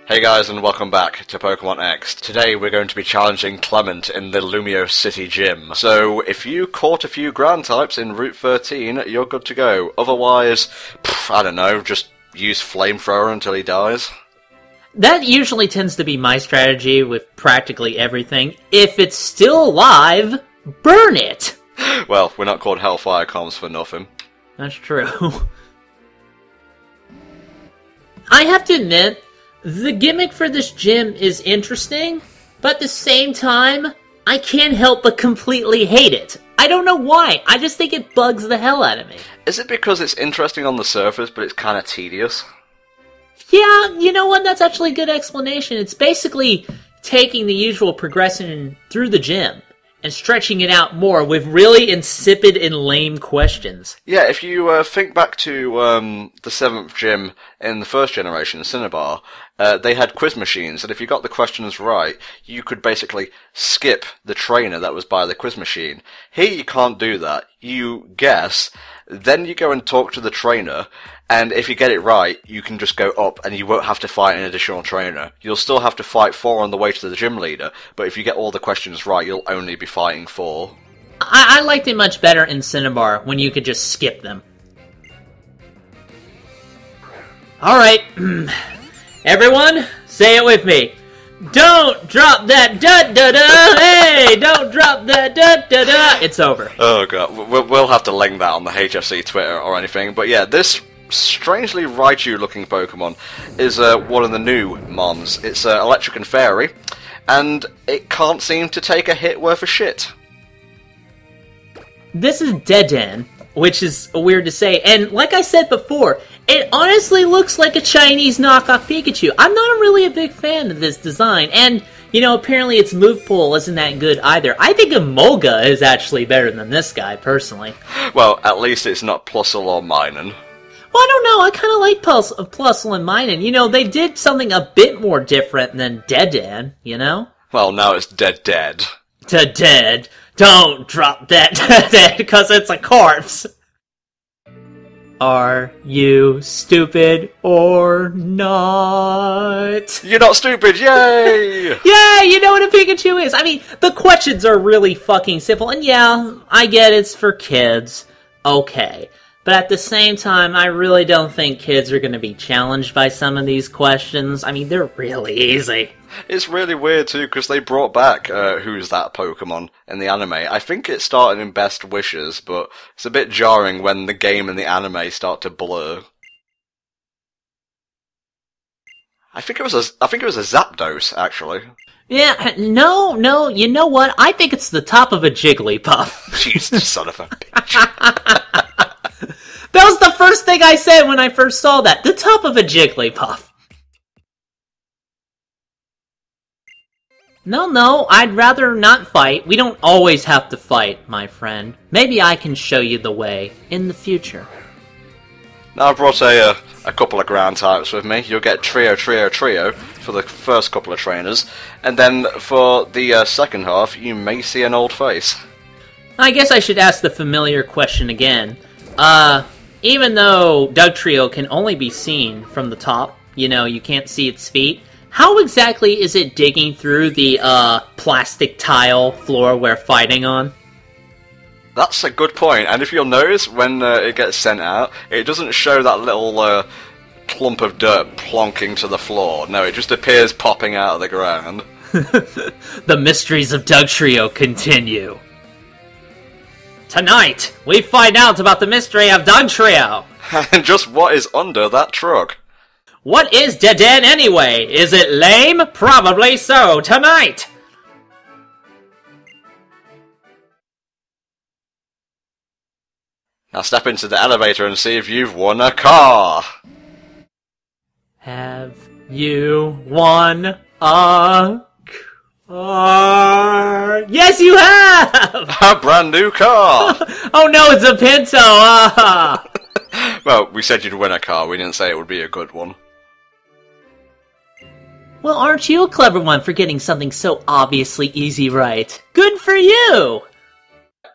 Hey guys, and welcome back to Pokemon X. Today we're going to be challenging Clement in the Lumiose City Gym. So if you caught a few ground types in Route 13, you're good to go. Otherwise, I don't know, just use Flamethrower until he dies. That usually tends to be my strategy with practically everything. If it's still alive, burn it! Well, we're not called HellfireComms for nothing. That's true. I have to admit, the gimmick for this gym is interesting, but at the same time, I can't help but completely hate it. I don't know why, I just think it bugs the hell out of me. Is it because it's interesting on the surface, but it's kind of tedious? Yeah, you know what, that's actually a good explanation. It's basically taking the usual progression through the gym and stretching it out more with really insipid and lame questions. Yeah, if you think back to the 7th gym in the first generation, Cinnabar, they had quiz machines, and if you got the questions right, you could basically skip the trainer that was by the quiz machine. Here you can't do that. You guess, then you go and talk to the trainer, and if you get it right, you can just go up and you won't have to fight an additional trainer. You'll still have to fight 4 on the way to the gym leader, but if you get all the questions right, you'll only be fighting 4. I liked it much better in Cinnabar when you could just skip them. Alright, everyone, say it with me. Don't drop that da-da-da! Hey, don't drop that da-da-da! It's over. Oh god, we'll have to link that on the HFC Twitter or anything, but yeah, this strangely Raichu looking Pokemon is one of the new Mons. It's Electric and Fairy, and it can't seem to take a hit worth of shit. This is Dedan, which is weird to say, and like I said before, it honestly looks like a Chinese knockoff Pikachu. I'm not really a big fan of this design, and, you know, apparently its move pool isn't that good either. I think Emolga is actually better than this guy, personally. Well, at least it's not Plusle or Minun. Well, I don't know, I kind of like Plusle and Minun. You know, they did something a bit more different than Dedan, you know? Well, now it's dead. Dead. Don't drop that dead, because it's a corpse. Are you stupid or not? You're not stupid, yay! Yay, you know what a Pikachu is! I mean, the questions are really fucking simple, and yeah, I get it's for kids. Okay. But at the same time, I really don't think kids are going to be challenged by some of these questions. I mean, they're really easy. It's really weird too, because they brought back Who's That Pokemon in the anime. I think it started in Best Wishes, but it's a bit jarring when the game and the anime start to blur. I think it was a Zapdos, actually. Yeah, no, you know what? I think it's the top of a Jigglypuff. Jesus, son of a bitch. That was the first thing I said when I first saw that. The top of a Jigglypuff. No, I'd rather not fight. We don't always have to fight, my friend. Maybe I can show you the way in the future. Now I've brought a couple of ground types with me. You'll get Trio for the first couple of trainers, and then for the second half, you may see an old face. I guess I should ask the familiar question again. Even though Dugtrio can only be seen from the top, you know, you can't see its feet, how exactly is it digging through the, plastic tile floor we're fighting on? That's a good point, and if you'll notice, when it gets sent out, it doesn't show that little, clump of dirt plonking to the floor. No, it just appears popping out of the ground. The mysteries of Dugtrio continue. Tonight, we find out about the mystery of Dugtrio. And just what is under that truck. What is Dedan anyway? Is it lame? Probably so. Tonight! Now step into the elevator and see if you've won a car. Have you won a car? Yes, you have! A brand new car! Oh no, it's a Pinto! Well, we said you'd win a car, we didn't say it would be a good one. Well, aren't you a clever one for getting something so obviously easy right? Good for you!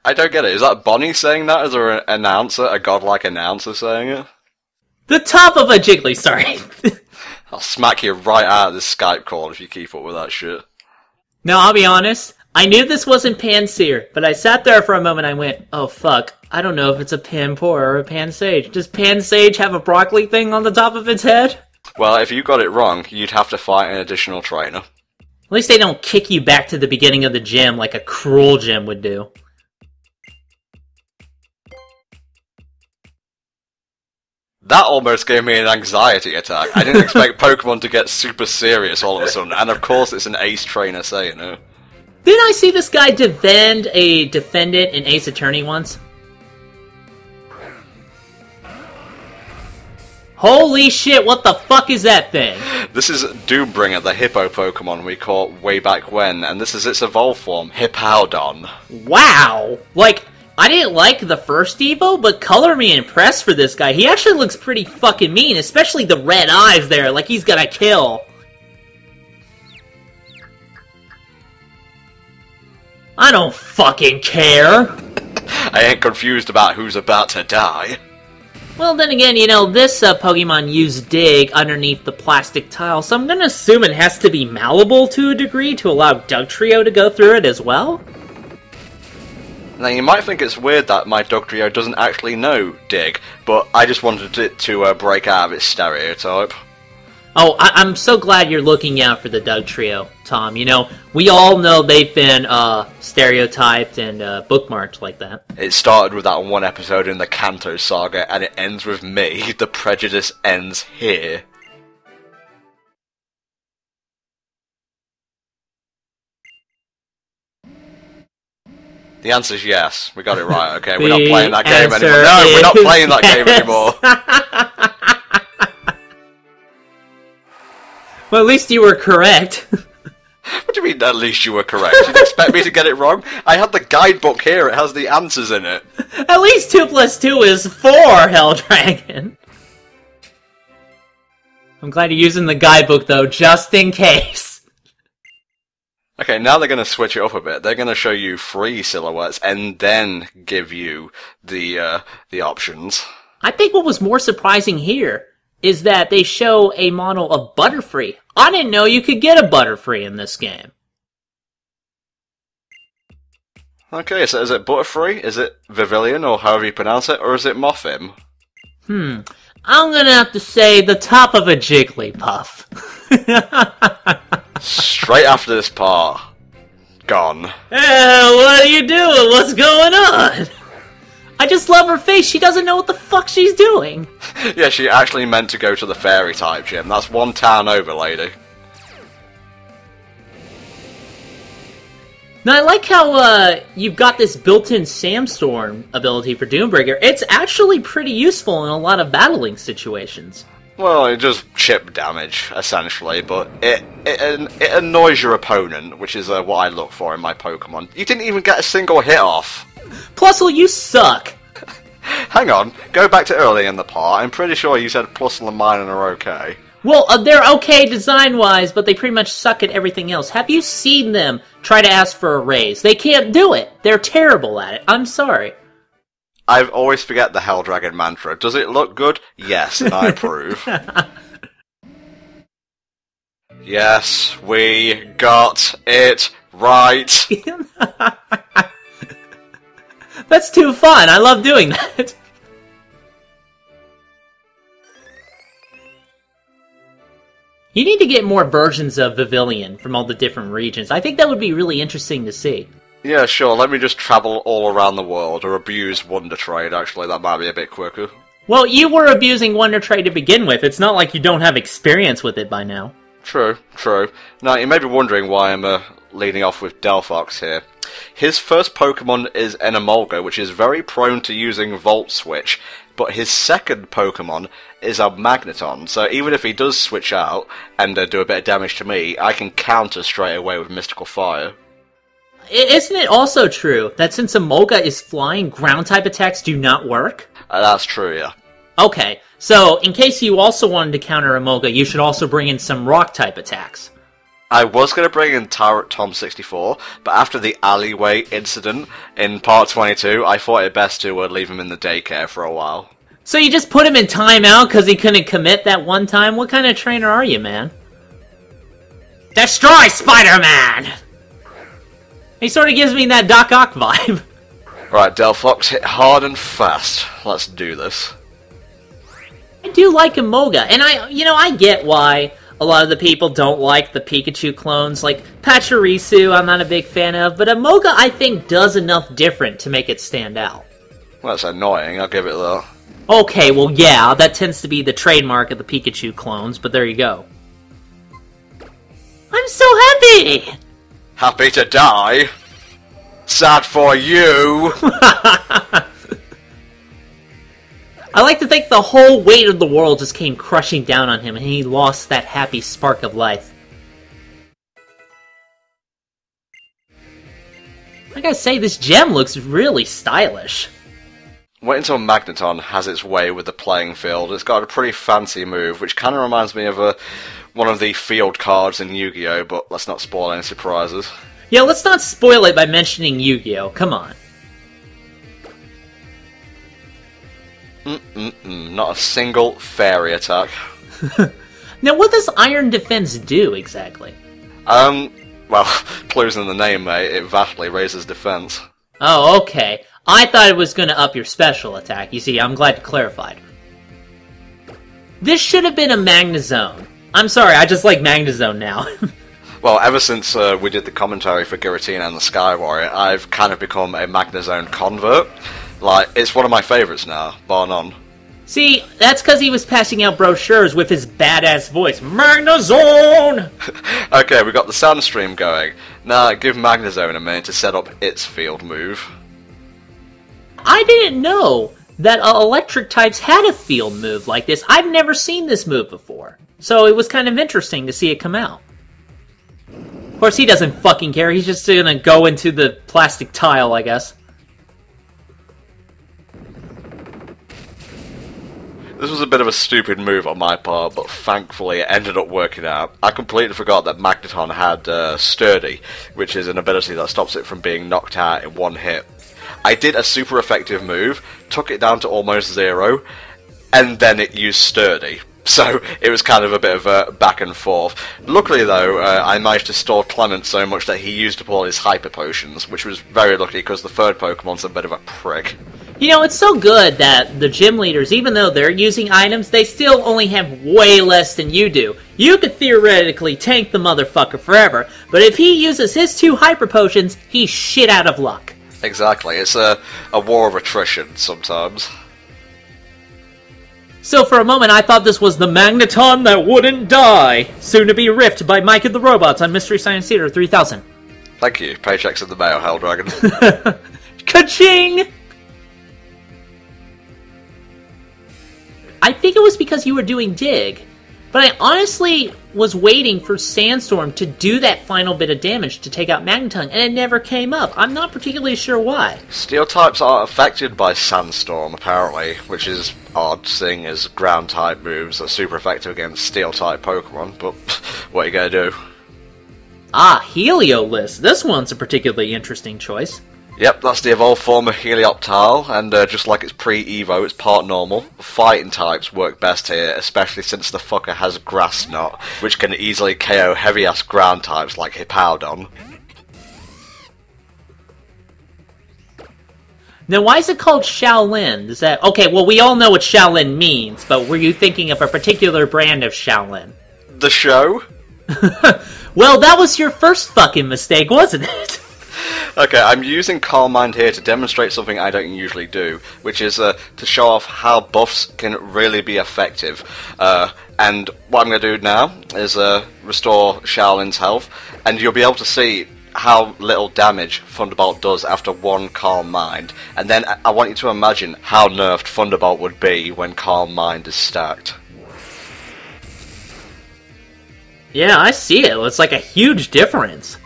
I don't get it. Is that Bonnie saying that? Is there an announcer, a godlike announcer saying it? The top of a Jiggly, sorry. I'll smack you right out of this Skype call if you keep up with that shit. Now, I'll be honest, I knew this wasn't Panseer, but I sat there for a moment and I went, oh fuck, I don't know if it's a Panpour or a Pansage. Does Pansage have a broccoli thing on the top of its head? Well, if you got it wrong, you'd have to fight an additional trainer. At least they don't kick you back to the beginning of the gym like a cruel gym would do. That almost gave me an anxiety attack. I didn't expect Pokemon to get super serious all of a sudden, and of course it's an Ace trainer saying it. Didn't I see this guy defend a defendant in Ace Attorney once? Holy shit, what the fuck is that thing? This is Doombringer, the hippo Pokemon we caught way back when, and this is its evolved form, Hippowdon. Wow! Like, I didn't like the first Evo, but color me impressed for this guy. He actually looks pretty fucking mean, especially the red eyes there, like he's gonna kill. I don't fucking care. I ain't confused about who's about to die. Well, then again, you know, this Pokemon used Dig underneath the plastic tile, so I'm gonna assume it has to be malleable to a degree to allow Dugtrio to go through it as well? Now, you might think it's weird that my Dugtrio doesn't actually know Dig, but I just wanted it to break out of its stereotype. Oh, I'm so glad you're looking out for the Dugtrio, Tom. You know, we all know they've been stereotyped and bookmarked like that. It started with that one episode in the Kanto saga, and it ends with me. The prejudice ends here. The answer's yes. We got it right, okay? We're not playing that game anymore. No, we're not playing that game anymore. Well, at least you were correct. What do you mean, at least you were correct? You'd expect me to get it wrong? I had the guidebook here, it has the answers in it. At least 2 + 2 is 4, Helldragon. I'm glad you're using the guidebook, though, just in case. Okay, now they're going to switch it up a bit. They're going to show you 3 silhouettes, and then give you the options. I think what was more surprising here is that they show a model of Butterfree. I didn't know you could get a Butterfree in this game. Okay, so is it Butterfree? Is it Vivillon, or however you pronounce it? Or is it Mothim? I'm gonna have to say the top of a Jigglypuff. Straight after this part. Gone. What are you doing? What's going on? I just love her face. She doesn't know what the fuck she's doing. Yeah, she actually meant to go to the fairy type gym. That's one town over, lady. Now, I like how you've got this built-in Sandstorm ability for Doombringer. It's actually pretty useful in a lot of battling situations. Well, it does chip damage, essentially, but it annoys your opponent, which is what I look for in my Pokemon. You didn't even get a single hit off. Plusle, you suck. Hang on, go back to earlier in the part. I'm pretty sure you said Plusle and Minun are okay. Well, they're okay design-wise, but they pretty much suck at everything else. Have you seen them try to ask for a raise? They can't do it. They're terrible at it. I'm sorry. I always forget the Helldragon mantra. Does it look good? Yes, and I approve. Yes, we got it right. That's too fun. I love doing that. You need to get more versions of Vivillon from all the different regions. I think that would be really interesting to see. Yeah, sure. Let me just travel all around the world, or abuse Wonder Trade, actually. That might be a bit quicker. Well, you were abusing Wonder Trade to begin with. It's not like you don't have experience with it by now. True, true. Now, you may be wondering why I'm leading off with Delphox here. His first Pokemon is an Emolga, which is very prone to using Volt Switch, but his second Pokemon is a Magneton, so even if he does switch out and do a bit of damage to me, I can counter straight away with Mystical Fire. Isn't it also true that since Emolga is flying, ground-type attacks do not work? That's true, yeah. Okay, so in case you also wanted to counter Emolga, you should also bring in some rock-type attacks. I was going to bring in NTom64, but after the alleyway incident in part 22, I thought it best to leave him in the daycare for a while. So you just put him in timeout because he couldn't commit that one time? What kind of trainer are you, man? Destroy Spider-Man! He sort of gives me that Doc Ock vibe. Right, Delphox, hit hard and fast. Let's do this. I do like Amoga, and I get why a lot of the people don't like the Pikachu clones. Like, Pachirisu, I'm not a big fan of, but Amoga, I think, does enough different to make it stand out. Well, that's annoying, I'll give it that. Okay, well, yeah, that tends to be the trademark of the Pikachu clones, but there you go. I'm so happy! Happy to die? Sad for you! I like to think the whole weight of the world just came crushing down on him, and he lost that happy spark of life. I gotta say, this gem looks really stylish. Wait until Magneton has its way with the playing field. It's got a pretty fancy move, which kind of reminds me of one of the field cards in Yu-Gi-Oh!, but let's not spoil any surprises. Yeah, let's not spoil it by mentioning Yu-Gi-Oh! Come on. Not a single fairy attack. Now, what does Iron Defense do, exactly? Well, clues in the name, mate. It vastly raises defense. Oh, okay. I thought it was going to up your special attack. You see, I'm glad you clarified. This should have been a Magnezone. I'm sorry, I just like Magnezone now. Well, ever since we did the commentary for Giratina and the Sky Warrior, I've kind of become a Magnezone convert. Like, it's one of my favourites now, bar none. See, that's because he was passing out brochures with his badass voice. Magnezone! Okay, we got the Sandstream going. Now, give Magnezone a minute to set up its field move. I didn't know that electric types had a field move like this. I've never seen this move before. So it was kind of interesting to see it come out. Of course, he doesn't fucking care. He's just gonna go into the plastic tile, I guess. This was a bit of a stupid move on my part, but thankfully it ended up working out. I completely forgot that Magneton had Sturdy, which is an ability that stops it from being knocked out in one hit. I did a super effective move, took it down to almost 0, and then it used Sturdy. So it was kind of a bit of a back and forth. Luckily though, I managed to stall Clement so much that he used up all his Hyper Potions, which was very lucky because the third Pokemon's a bit of a prick. You know, it's so good that the gym leaders, even though they're using items, they still only have way less than you do. You could theoretically tank the motherfucker forever, but if he uses his 2 Hyper Potions, he's shit out of luck. Exactly, it's a war of attrition sometimes. So for a moment I thought this was the Magneton that wouldn't die, soon to be riffed by Mike and the Robots on Mystery Science Theater 3000. Thank you, paychecks in the mail, Helldragon. Ka-ching! I think it was because you were doing Dig, but I honestly was waiting for Sandstorm to do that final bit of damage to take out Magneton, and it never came up. I'm not particularly sure why. Steel types are affected by Sandstorm, apparently, which is odd, seeing as ground-type moves are super effective against Steel-type Pokemon, but what are you gonna do? Ah, Heliolisk. This one's a particularly interesting choice. Yep, that's the evolved form of Helioptile, and just like its pre-Evo, it's part normal. Fighting types work best here, especially since the fucker has Grass Knot, which can easily KO heavy-ass ground types like Hippowdon. Now, why is it called Shaolin? Is that... Okay, well, we all know what Shaolin means, but were you thinking of a particular brand of Shaolin? The show? Well, that was your first fucking mistake, wasn't it? Okay, I'm using Calm Mind here to demonstrate something I don't usually do, which is to show off how buffs can really be effective. And what I'm going to do now is restore Shaolin's health, and you'll be able to see how little damage Thunderbolt does after one Calm Mind. And then I want you to imagine how nerfed Thunderbolt would be when Calm Mind is stacked. Yeah, I see it. It's like a huge difference.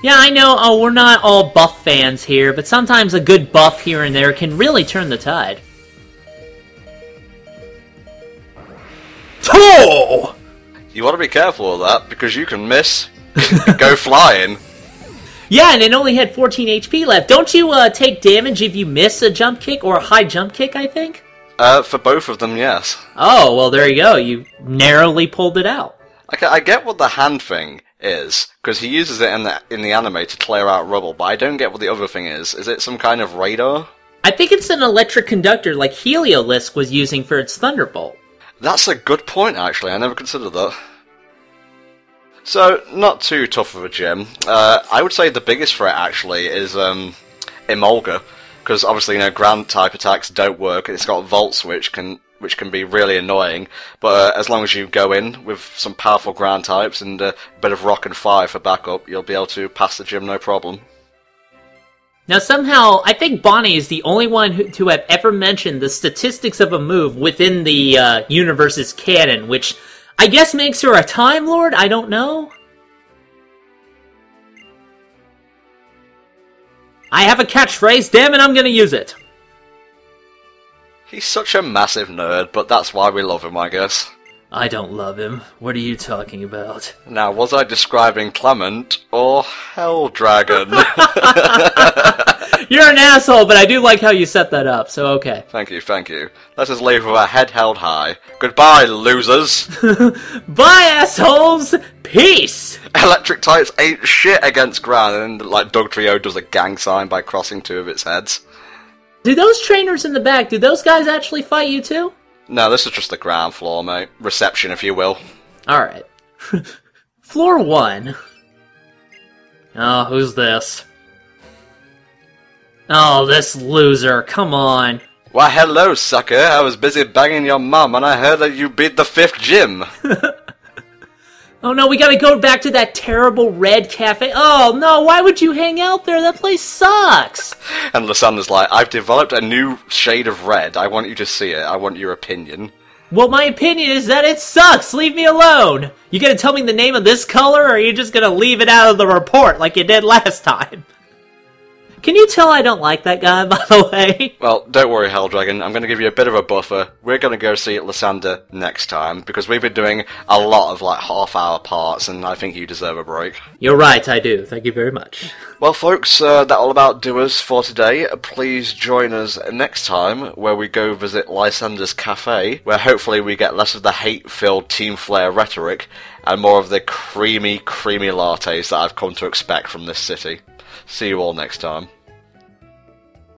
Yeah, I know, we're not all buff fans here, but sometimes a good buff here and there can really turn the tide. Oh! You want to be careful of that, because you can miss. Go flying. Yeah, and it only had 14 HP left. Don't you take damage if you miss a jump kick or a high jump kick, I think? For both of them, yes. Oh, well, there you go. You narrowly pulled it out. Okay, I get what the hand thing is, because he uses it in the anime to clear out rubble, but I don't get what the other thing is. Is it some kind of radar? I think it's an electric conductor like Heliolisk was using for its Thunderbolt. That's a good point, actually. I never considered that. So, not too tough of a gym. I would say the biggest threat, actually, is Emolga, because obviously, you know, ground-type attacks don't work, and it's got Volt Switch, which can be really annoying, but as long as you go in with some powerful ground types and a bit of rock and fire for backup, you'll be able to pass the gym no problem. Now somehow, I think Bonnie is the only one to have ever mentioned the statistics of a move within the universe's canon, which I guess makes her a Time Lord? I don't know. I have a catchphrase, damn it, I'm gonna use it. He's such a massive nerd, but that's why we love him, I guess. I don't love him. What are you talking about? Now, was I describing Clement or Helldragon? You're an asshole, but I do like how you set that up, so okay. Thank you, thank you. Let us leave with our head held high. Goodbye, losers! Bye, assholes! Peace! Electric types ain't shit against ground, and then, like, Dugtrio does a gang sign by crossing two of its heads. Do those trainers in the back, do those guys actually fight you too? No, this is just the ground floor, mate. Reception, if you will. Alright. Floor 1. Oh, who's this? Oh, this loser, come on. Why, hello, sucker. I was busy banging your mum, and I heard that you beat the 5th gym. Oh no, we gotta go back to that terrible red cafe. Oh no, why would you hang out there? That place sucks! And Lysander's like, I've developed a new shade of red. I want you to see it. I want your opinion. Well, my opinion is that it sucks! Leave me alone! You gonna tell me the name of this color, or are you just gonna leave it out of the report like you did last time? Can you tell I don't like that guy, by the way? Well, don't worry, Helldragon. I'm going to give you a bit of a buffer. We're going to go see Lysander next time, because we've been doing a lot of, like, half-hour parts, and I think you deserve a break. You're right, I do. Thank you very much. Well, folks, that'll about do us for today. Please join us next time, where we go visit Lysander's Cafe, where hopefully we get less of the hate-filled Team Flare rhetoric, and more of the creamy, creamy lattes that I've come to expect from this city. See you all next time.